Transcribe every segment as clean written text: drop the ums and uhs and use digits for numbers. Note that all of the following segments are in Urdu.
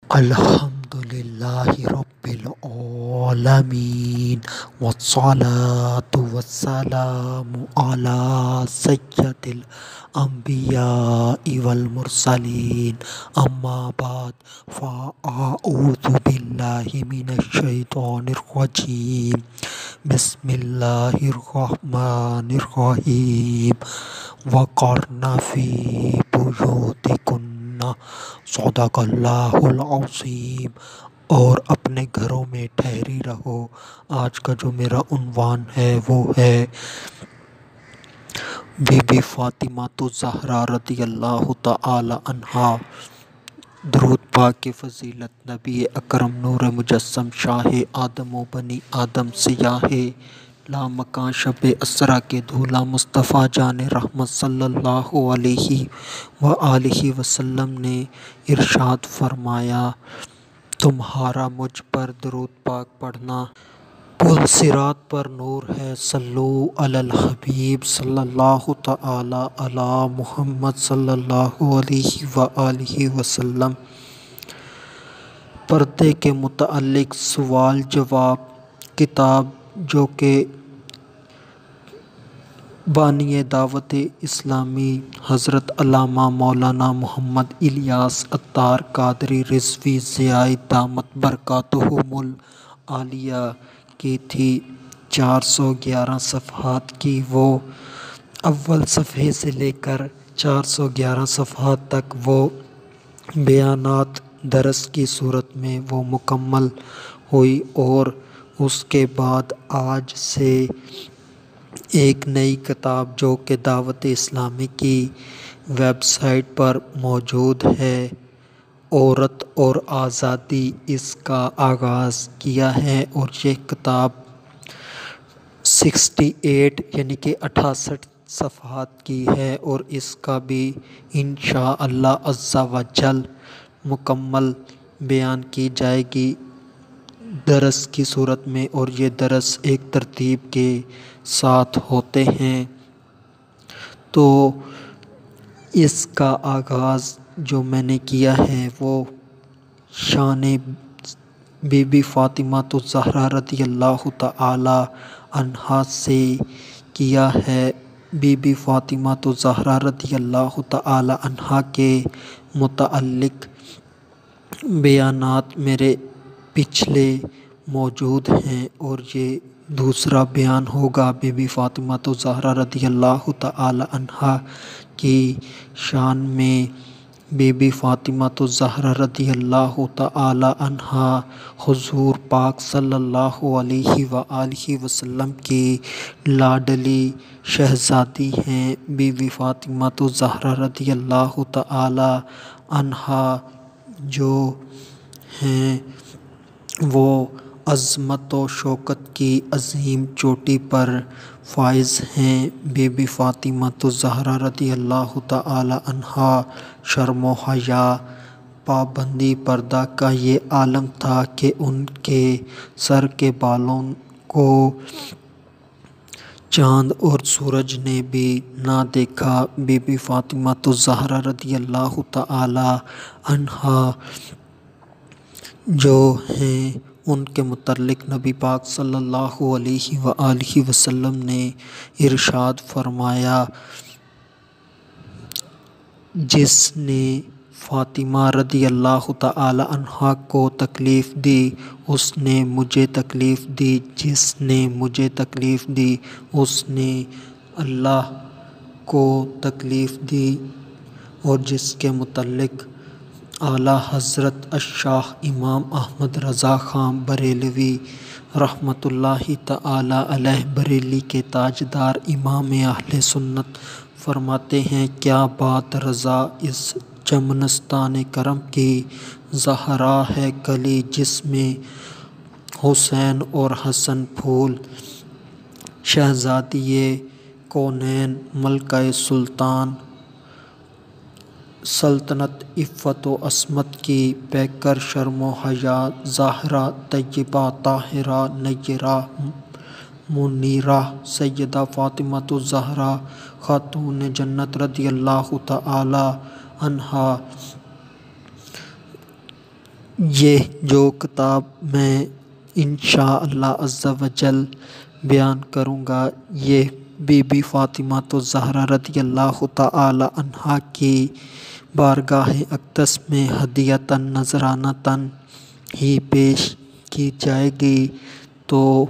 الحمد للہ رب العالمین والصلاة والسلام علی سید الانبیاء والمرسلین اما بعد فاعوذ باللہ من الشیطان الرجیم بسم اللہ الرحمن الرحیم وقرن فی بیوتکن صدق اللہ العظیم، اور اپنے گھروں میں ٹھہری رہو۔ آج کا جو میرا عنوان ہے وہ ہے بی بی فاطمہ الزہرا رضی اللہ تعالی عنہا۔ درود پاک کی فضیلت نبی اکرم نور مجسم شاہ آدم و بنی آدم سیاہ لامکاں شب اسرا کے دھولا مصطفیٰ جان رحمت صلی اللہ علیہ وآلہ وسلم نے ارشاد فرمایا، تمہارا مجھ پر درود پاک پڑھنا پل صراط پر نور ہے۔ صلو علی الحبیب صلی اللہ تعالی علی محمد صلی اللہ علیہ وآلہ وسلم۔ پردے کے متعلق سوال جواب کتاب جو کہ بانی دعوت اسلامی حضرت علامہ مولانا محمد الیاس عطار قادری رضوی زیائد دامت برکاتہم العالیہ کی تھی، 411 صفحات کی۔ وہ اول صفحے سے لے کر 411 صفحات تک وہ بیانات درس کی صورت میں وہ مکمل ہوئی، اور اس کے بعد آج سے ایک نئی کتاب جو کہ دعوت اسلامی کی ویب سائٹ پر موجود ہے، عورت اور آزادی، اس کا آغاز کیا ہے، اور یہ کتاب 68 صفحات کی ہے، اور اس کا بھی انشاءاللہ عز و جل مکمل بیان کی جائے گی درس کی صورت میں، اور یہ درس ایک ترتیب کے ساتھ ہوتے ہیں۔ تو اس کا آغاز جو میں نے کیا ہے وہ شان بی بی فاطمہ الزہرا رضی اللہ تعالی عنہا سے کیا ہے۔ بی بی فاطمہ الزہرا رضی اللہ تعالی عنہا کے متعلق بیانات میرے پچھلے موجود ہیں، اور یہ دوسرا بیان ہوگا بی بی فاطمہ الزہرا رضی اللہ تعالی عنہا کی شان میں۔ بی بی فاطمہ الزہرا رضی اللہ تعالی عنہا حضور پاک صلی اللہ علیہ وآلہ وسلم کی لاڈلی شہزادی ہیں۔ بی بی فاطمہ الزہرا رضی اللہ تعالی عنہا جو ہیں وہ عظمت و شوکت کی عظیم چوٹی پر فائز ہیں۔ بی بی فاطمہ الزہرا رضی اللہ تعالی عنہا شرم و حیا، پابندی پردہ کا یہ عالم تھا کہ ان کے سر کے بالوں کو چاند اور سورج نے بھی نہ دیکھا۔ بی بی فاطمہ الزہرا رضی اللہ تعالی عنہا جو ہیں ان کے متعلق نبی پاک صلی اللہ علیہ وآلہ وسلم نے ارشاد فرمایا، جس نے فاطمہ رضی اللہ تعالی عنہا کو تکلیف دی اس نے مجھے تکلیف دی، جس نے مجھے تکلیف دی اس نے اللہ کو تکلیف دی۔ اور جس کے متعلق اعلیٰ حضرت الشاہ امام احمد رضا خان بریلوی رحمۃ اللہ تعالی علیہ بریلی کے تاجدار امام اہل سنت فرماتے ہیں، کیا بات رضا اس چمنستان کرم کی، زہرا ہے کلی جس میں حسین اور حسن پھول، شہزادی کونین ملکہ سلطان، سلطنت عفت و عصمت کی، پیکر شرم و حیا، ظاہرہ طیبہ طاہرہ نیرہ منیرہ، سیدہ فاطمہ الزہرا خاتون جنت رضی اللہ تعالی عنہا۔ یہ جو کتاب میں انشاءاللہ عز و جل بیان کروں گا، یہ بی بی فاطمہ الزہرا رضی اللہ تعالی عنہا کی بارگاہ اقدس میں ہدیۃً نذرانۃً ہی پیش کی جائے گی، تو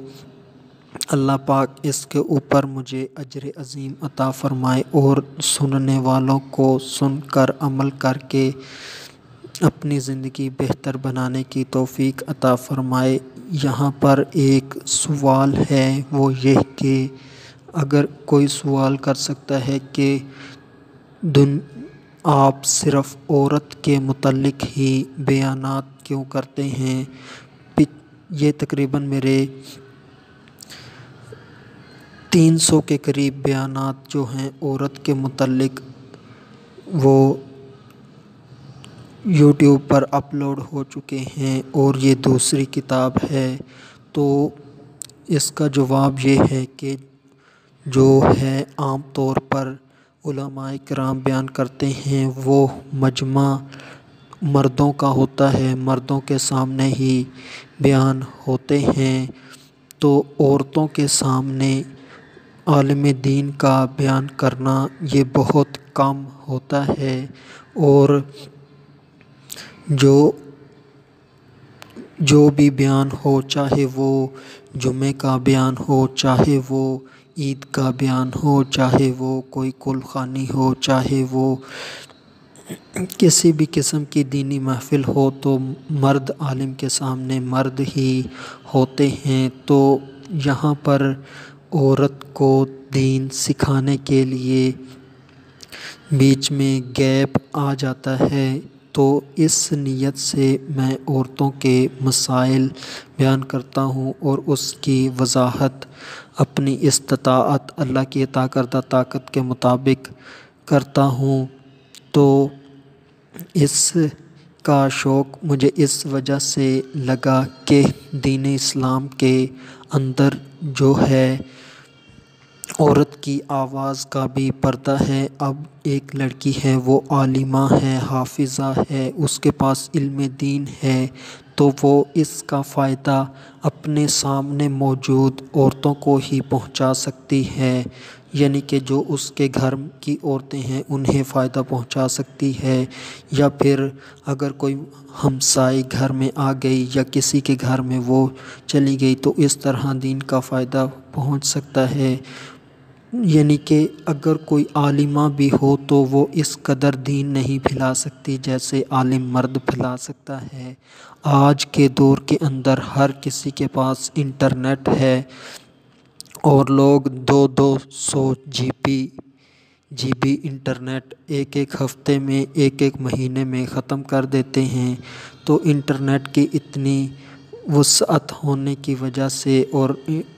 اللہ پاک اس کے اوپر مجھے اجر عظیم عطا فرمائے اور سننے والوں کو سن کر عمل کر کے اپنی زندگی بہتر بنانے کی توفیق عطا فرمائے۔ یہاں پر ایک سوال ہے، وہ یہ کہ اگر کوئی سوال کر سکتا ہے کہ آپ صرف عورت کے متعلق ہی بیانات کیوں کرتے ہیں؟ یہ تقریباً میرے 300 کے قریب بیانات جو ہیں عورت کے متعلق وہ یوٹیوب پر اپلوڈ ہو چکے ہیں، اور یہ دوسری کتاب ہے۔ تو اس کا جواب یہ ہے کہ جو ہے عام طور پر علماء کرام بیان کرتے ہیں وہ مجمع مردوں کا ہوتا ہے، مردوں کے سامنے ہی بیان ہوتے ہیں، تو عورتوں کے سامنے عالم دین کا بیان کرنا یہ بہت کم ہوتا ہے، اور جو بھی بیان ہو، چاہے وہ جمعے کا بیان ہو، چاہے وہ عید کا بیان ہو، چاہے وہ کوئی کل خوانی ہو، چاہے وہ کسی بھی قسم کی دینی محفل ہو، تو مرد عالم کے سامنے مرد ہی ہوتے ہیں۔ تو یہاں پر عورت کو دین سکھانے کے لیے بیچ میں گیپ آ جاتا ہے، تو اس نیت سے میں عورتوں کے مسائل بیان کرتا ہوں اور اس کی وضاحت اپنی استطاعت، اللہ کی عطا کردہ طاقت کے مطابق کرتا ہوں۔ تو اس کا شوق مجھے اس وجہ سے لگا کہ دین اسلام کے اندر جو ہے عورت کی آواز کا بھی پردہ ہے۔ اب ایک لڑکی ہے، وہ عالمہ ہے، حافظہ ہے، اس کے پاس علم دین ہے، تو وہ اس کا فائدہ اپنے سامنے موجود عورتوں کو ہی پہنچا سکتی ہے، یعنی کہ جو اس کے گھر کی عورتیں ہیں انہیں فائدہ پہنچا سکتی ہے، یا پھر اگر کوئی ہمسائے گھر میں آ گئی یا کسی کے گھر میں وہ چلی گئی تو اس طرح دین کا فائدہ پہنچ سکتا ہے۔ یعنی کہ اگر کوئی عالمہ بھی ہو تو وہ اس قدر دین نہیں پھیلا سکتی جیسے عالم مرد پھیلا سکتا ہے۔ آج کے دور کے اندر ہر کسی کے پاس انٹرنیٹ ہے، اور لوگ 200 جی بی انٹرنیٹ ایک ہفتے میں، ایک مہینے میں ختم کر دیتے ہیں۔ تو انٹرنیٹ کی اتنی وسعت ہونے کی وجہ سے اور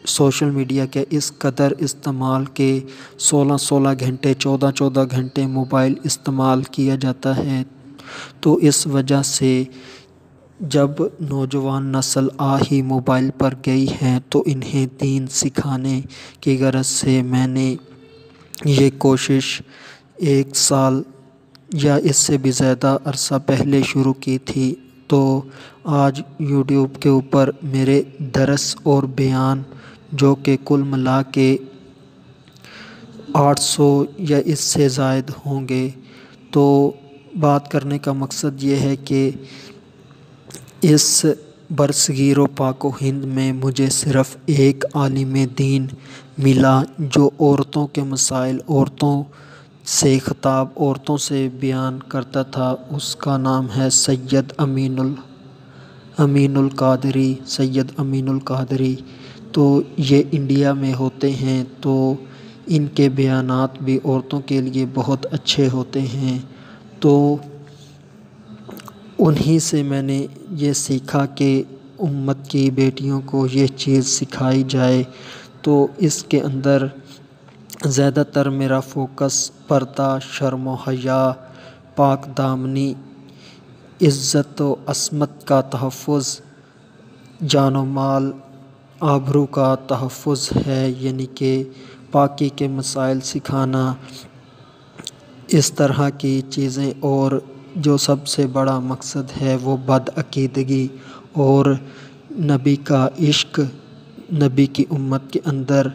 سوشل میڈیا کے اس قدر استعمال کے 16 گھنٹے 14 گھنٹے موبائل استعمال کیا جاتا ہے، تو اس وجہ سے جب نوجوان نسل ہی موبائل پر گئی ہے تو انہیں دین سکھانے کی غرض سے میں نے یہ کوشش 1 سال یا اس سے بھی زیادہ عرصہ پہلے شروع کی تھی۔ تو آج یوٹیوب کے اوپر میرے درس اور بیان جو کہ کل ملا کے 800 یا اس سے زائد ہوں گے۔ تو بات کرنے کا مقصد یہ ہے کہ اس برصغیر و پاک و ہند میں مجھے صرف ایک عالم دین ملا جو عورتوں کے مسائل، عورتوں سے خطاب، عورتوں سے بیان کرتا تھا۔ اس کا نام ہے سید امین القادری۔ تو یہ انڈیا میں ہوتے ہیں، تو ان کے بیانات بھی عورتوں کے لیے بہت اچھے ہوتے ہیں۔ تو انہی سے میں نے یہ سیکھا کہ امت کی بیٹیوں کو یہ چیز سکھائی جائے، تو اس کے اندر زیادہ تر میرا فوکس پردہ، شرم و حیا، پاک دامنی، عزت و عصمت کا تحفظ، جان و مال، آبرو کا تحفظ ہے، یعنی کہ پاکی کے مسائل سکھانا، اس طرح کی چیزیں، اور جو سب سے بڑا مقصد ہے وہ بدعقیدگی اور نبی کا عشق، نبی کی امت کے اندر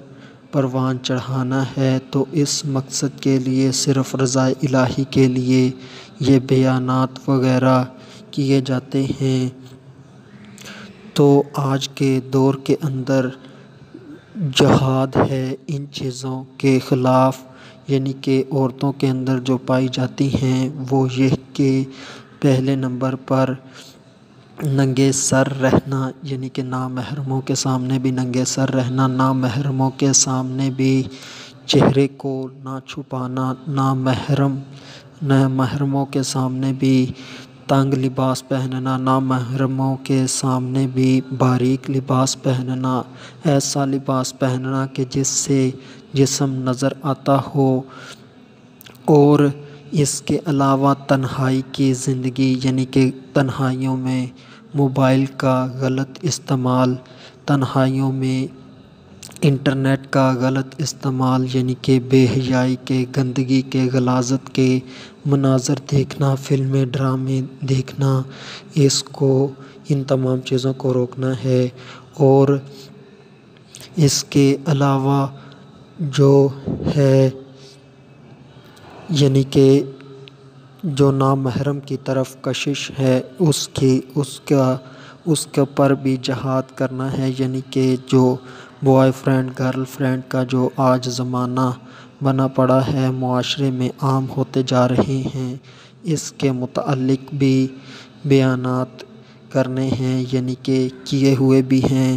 پروان چڑھانا ہے، تو اس مقصد کے لیے صرف رضا الہی کے لیے یہ بیانات وغیرہ کیے جاتے ہیں۔ تو آج کے دور کے اندر جہاد ہے ان چیزوں کے خلاف، یعنی کہ عورتوں کے اندر جو پائی جاتی ہیں وہ یہ کہ پہلے نمبر پر ننگے سر رہنا، یعنی کہ نامحرموں کے سامنے بھی ننگے سر رہنا، نامحرموں کے سامنے بھی چہرے کو نہ چھپانا، نامحرموں کے سامنے بھی تنگ لباس پہننا، نامحرموں کے سامنے بھی باریک لباس پہننا، ایسا لباس پہننا کہ جس سے جسم نظر آتا ہو۔ اور اس کے علاوہ تنہائی کی زندگی، یعنی کہ تنہائیوں میں موبائل کا غلط استعمال، تنہائیوں میں انٹرنیٹ کا غلط استعمال، یعنی کہ بے حیائی کے، گندگی کے، غلاظت کے مناظر دیکھنا، فلمیں ڈرامے دیکھنا، ان تمام چیزوں کو روکنا ہے۔ اور اس کے علاوہ جو ہے یعنی کہ جو نامحرم کی طرف کشش ہے اس کے پر بھی جہاد کرنا ہے، یعنی کہ جو بوائے فرینڈ گرل فرینڈ کا جو آج زمانہ بنا پڑا ہے، معاشرے میں عام ہوتے جا رہے ہیں، اس کے متعلق بھی بیانات کرنے ہیں، یعنی کہ کیے ہوئے بھی ہیں،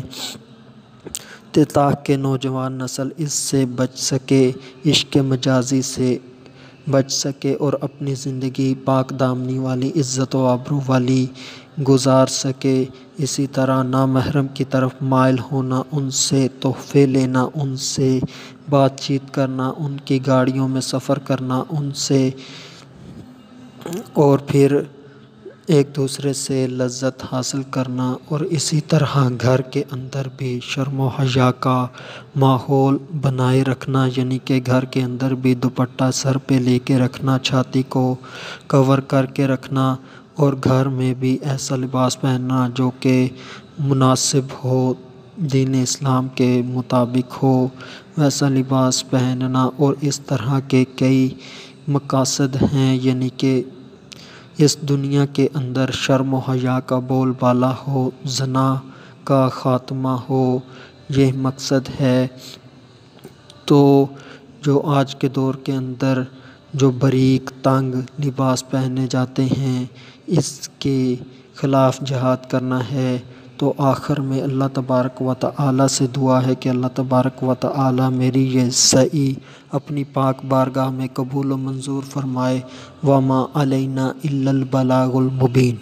تاکہ نوجوان نسل اس سے بچ سکے، عشق مجازی سے بچ سکے اور اپنی زندگی پاک دامنی والی، عزت و آبرو والی گزار سکے۔ اسی طرح نامحرم کی طرف مائل ہونا، ان سے تحفے لینا، ان سے بات چیت کرنا، ان کی گاڑیوں میں سفر کرنا، ان سے اور پھر ایک دوسرے سے لذت حاصل کرنا، اور اسی طرح گھر کے اندر بھی شرم و حیا کا ماحول بنائے رکھنا، یعنی کہ گھر کے اندر بھی دوپٹہ سر پہ لے کے رکھنا، چھاتی کو کور کر کے رکھنا، اور گھر میں بھی ایسا لباس پہننا جو کہ مناسب ہو، دین اسلام کے مطابق ہو، ویسا لباس پہننا۔ اور اس طرح کے کئی مقاصد ہیں، یعنی کہ اس دنیا کے اندر شرم و حیا کا بول بالا ہو، زنا کا خاتمہ ہو، یہ مقصد ہے۔ تو جو آج کے دور کے اندر جو باریک تنگ لباس پہنے جاتے ہیں، اس کے خلاف جہاد کرنا ہے۔ تو آخر میں اللہ تبارک و تعالی سے دعا ہے کہ اللہ تبارک و تعالی میری یہ سعی اپنی پاک بارگاہ میں قبول و منظور فرمائے۔ وما علینا الا البلاغ المبین۔